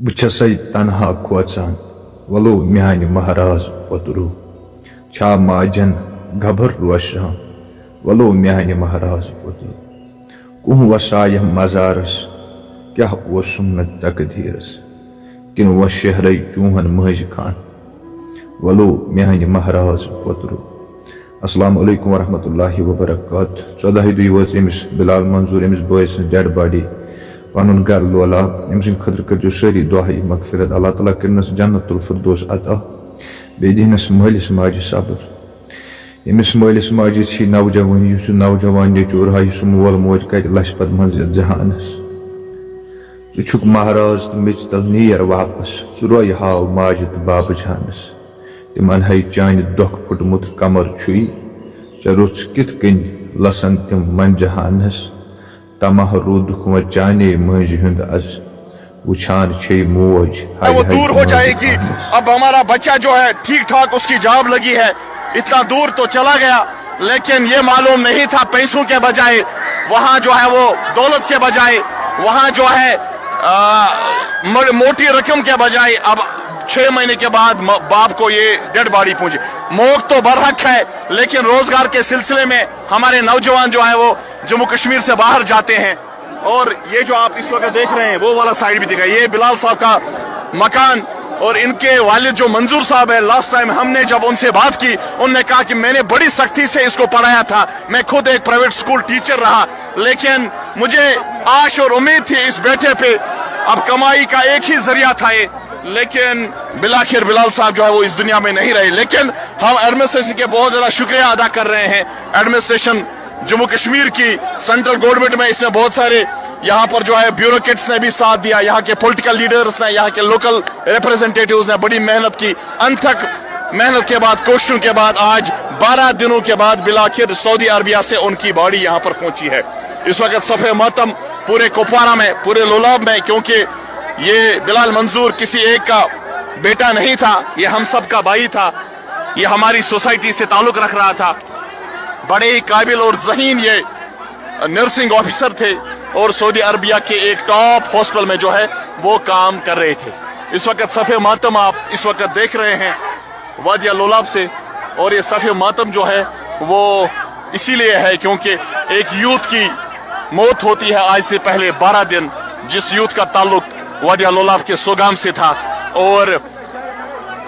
بچھسے تنہا کھوژان ولو میانہ مہراز پوترو چھا ماجن گھبر روشان ولو میانہ مہراز پوترو کُن وسایہ مزارس کیا اوسم نہ تقدیرس کن و شہرے چوہن مٔنٛزۍ خان ولو میانہ مہراز پوترو۔ السلام علیکم ورحمۃ اللہ وبرکاتہ۔ 14 دُہۍ وٲژ أمِس بلال منظور أمِس بٲے سٕنٛز ڈیڈ باڈی پنُن گرٕ لولاب۔ أمۍ سٕنٛدِ خٲطرٕ کٔرۍزیو سٲری دُعا مغفرت، اللہ تعالیٰ کٔرنَس جنت الفردوس عطا، بیٚیہِ دِیٖنَس مٲلِس ماجہِ صبر۔ أمِس مٲلِس ماجہِ چھی نوجوٲنی، یُس یہِ نوجوان نیٚچوٗر ہا یُس مول موج کَرِ لَچھِ پتہٕ منٛز یَتھ جہانَس۔ ژٕ چھُکھ مہراز تہٕ میٚژِ تل نیر واپس، ژٕ رویہِ ہاو ماجہِ تہٕ بابہٕ جانس۔ تِمن ہے چانہِ دۄکھٕ پھُٹمُت کمر چھُے، ژےٚ روٚژھ کِتھ کٔنۍ لسن تِم من جہانس۔ تماہ روٗدُکھ وۄنۍ چانے مٲنٛزِ ہُنٛد از، وٕچھان چھے موج وہ دور ہو جائے گی۔ اب ہمارا بچہ جو ہے ٹھیک ٹھاک اس کی جاب لگی ہے، اتنا دور تو چلا گیا، لیکن یہ معلوم نہیں تھا پیسوں کے بجائے وہاں جو ہے وہ دولت کے بجائے وہاں جو ہے موٹی رقم کے بجائے اب 6 مہینے کے بعد باپ کو یہ ڈیڈ باڈی پہنچی۔ موت تو برحق ہے، لیکن روزگار کے سلسلے میں ہمارے نوجوان جو ہے وہ جموں کشمیر سے باہر جاتے ہیں۔ اور یہ جو آپ اس وقت دیکھ رہے ہیں وہ والا سائیڈ بھی دکھا، یہ بلال صاحب کا مکان، اور ان کے والد جو منظور صاحب ہے، لاسٹ ٹائم ہم نے جب ان سے بات کی انہوں نے کہا کہ میں نے بڑی سختی سے اس کو پڑھایا تھا، میں خود ایک پرائیویٹ سکول ٹیچر رہا، لیکن مجھے آش اور امید تھی اس بیٹے پہ، اب کمائی کا ایک ہی ذریعہ تھا یہ، لیکن بالآخر بلال صاحب جو ہے وہ اس دنیا میں نہیں رہے۔ لیکن ہم ایڈمنسٹریشن کے بہت زیادہ شکریہ ادا کر رہے ہیں، ایڈمنسٹریشن جموں کشمیر کی، سینٹرل گورنمنٹ میں اس میں بہت سارے یہاں پر جو ہے بیوروکریٹس نے بھی ساتھ دیا، یہاں کے پولیٹیکل لیڈرز نے، یہاں کے لوکل ریپرزنٹیٹیوز نے بڑی محنت کی، انتھک محنت کے بعد، کوششوں کے بعد آج 12 دنوں کے بعد بالآخر سعودی عربیہ سے ان کی باڈی یہاں پر پہنچی ہے۔ اس وقت صف ماتم پورے کپوارہ میں، پورے لولاب میں، کیونکہ یہ بلال منظور کسی ایک کا بیٹا نہیں تھا، یہ ہم سب کا بھائی تھا، یہ ہماری سوسائٹی سے تعلق رکھ رہا تھا، بڑے ہی قابل اور ذہین یہ نرسنگ آفیسر تھے، اور سعودی عربیہ کے ایک ٹاپ ہاسپٹل میں جو ہے وہ کام کر رہے تھے۔ اس وقت صف ماتم آپ اس وقت دیکھ رہے ہیں وادی لولاب سے، اور یہ صف ماتم جو ہے وہ اسی لیے ہے کیونکہ ایک یوتھ کی موت ہوتی ہے آج سے پہلے 12 دن، جس یوتھ کا تعلق وادی لولاب کے سوگام سے تھا، اور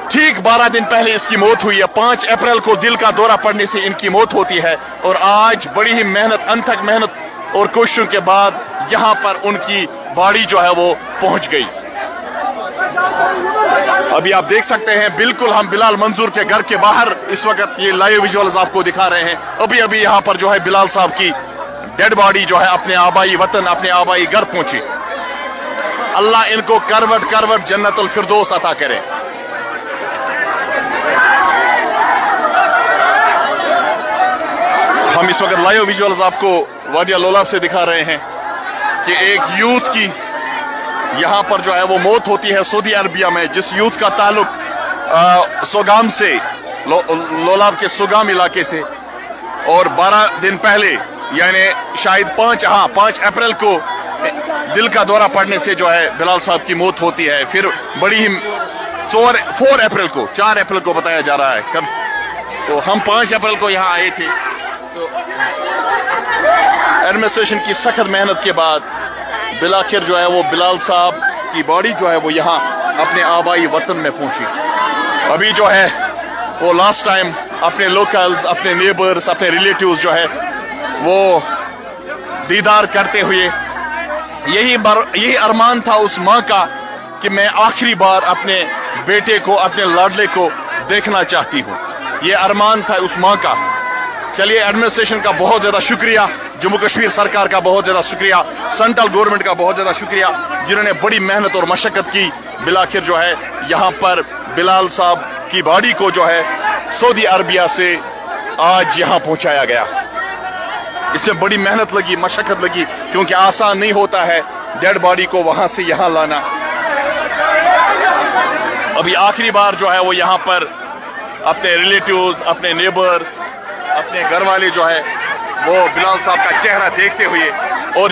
ٹھیک 12 دن پہلے اس کی موت ہوئی ہے۔ 5 اپریل کو دل کا دورہ پڑنے سے ان کی موت ہوتی ہے، اور آج بڑی ہی محنت، انتھک محنت اور کوششوں کے بعد یہاں پر ان کی باڈی جو ہے وہ پہنچ گئی۔ ابھی آپ دیکھ سکتے ہیں بالکل ہم بلال منظور کے گھر کے باہر اس وقت یہ لائیو ویژولز آپ کو دکھا رہے ہیں۔ ابھی یہاں پر جو ہے بلال صاحب کی ڈیڈ باڈی جو ہے اپنے آبائی وطن، اپنے آبائی گھر پہنچی۔ اللہ ان کو کروٹ کروٹ جنت الفردوس عطا کرے۔ ہم اس وقت لائیو ویژولز آپ کو وادی لولاب سے دکھا رہے ہیں کہ ایک یوتھ کی یہاں پر جو ہے وہ موت ہوتی ہے سعودی عربیہ میں، جس یوتھ کا تعلق سوگام سے، لولاب کے سوگام علاقے سے، اور 12 دن پہلے یعنی شاید 5 اپریل کو دل کا دورہ پڑنے سے جو ہے بلال صاحب کی موت ہوتی ہے۔ پھر بڑی ہی 4 اپریل کو، 4 اپریل کو بتایا جا رہا ہے، تو ہم 5 اپریل کو یہاں آئے تھے، تو ایڈمنسٹریشن کی سخت محنت کے بعد بالآخر جو ہے وہ بلال صاحب کی باڈی جو ہے وہ یہاں اپنے آبائی وطن میں پہنچی۔ ابھی جو ہے وہ لاسٹ ٹائم اپنے لوکلز، اپنے نیبرز، اپنے ریلیٹیوز جو ہے وہ دیدار کرتے ہوئے، یہی ارمان تھا اس ماں کا کہ میں آخری بار اپنے بیٹے کو، اپنے لاڈلے کو دیکھنا چاہتی ہوں، یہ ارمان تھا اس ماں کا۔ چلیے ایڈمنسٹریشن کا بہت زیادہ شکریہ، جموں کشمیر سرکار کا بہت زیادہ شکریہ، سینٹرل گورنمنٹ کا بہت زیادہ شکریہ، جنہوں نے بڑی محنت اور مشقت کی، بالآخر جو ہے یہاں پر بلال صاحب کی باڈی کو جو ہے سعودی عربیہ سے آج یہاں پہنچایا گیا۔ اس میں بڑی محنت لگی، مشقت لگی، کیونکہ آسان نہیں ہوتا ہے ڈیڈ باڈی کو وہاں سے یہاں لانا۔ ابھی آخری بار جو ہے وہ یہاں پر اپنے ریلیٹیوز، اپنے نیبرز، اپنے گھر والے جو ہے وہ بلال صاحب کا چہرہ دیکھتے ہوئے اور